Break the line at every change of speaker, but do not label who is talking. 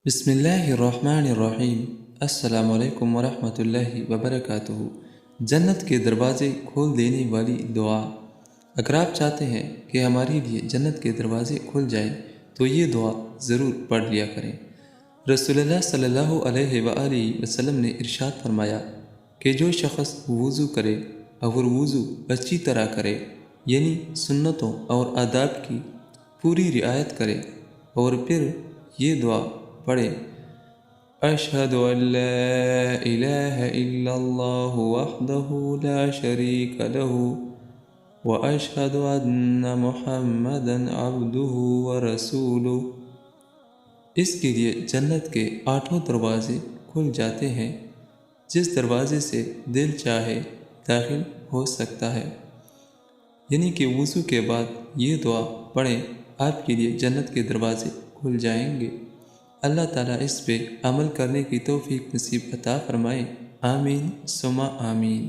بسم اللہ الرحمن الرحیم۔ السلام علیکم ورحمۃ اللہ وبرکاتہ۔ جنت کے دروازے کھول دینے والی دعا۔ اگر آپ چاہتے ہیں کہ ہمارے لیے جنت کے دروازے کھل جائیں تو یہ دعا ضرور پڑھ لیا کریں۔ رسول اللہ صلی اللہ علیہ وآلہ وسلم نے ارشاد فرمایا کہ جو شخص وضو کرے اور وضو اچھی طرح کرے، یعنی سنتوں اور آداب کی پوری رعایت کرے، اور پھر یہ دعا پڑھے: اشہد ان لا الہ الا اللہ وحدہ لا شریک لہ واشہد ان محمدا عبدہ ورسولہ، اس کے لیے جنت کے 8 دروازے کھل جاتے ہیں۔ جس دروازے سے دل چاہے داخل ہو سکتا ہے، یعنی کہ وضو کے بعد یہ دعا پڑھیں، آپ کے لیے جنت کے دروازے کھل جائیں گے۔ اللہ تعالیٰ اس پہ عمل کرنے کی توفیق نصیب عطا فرمائے۔ آمین ثم آمین۔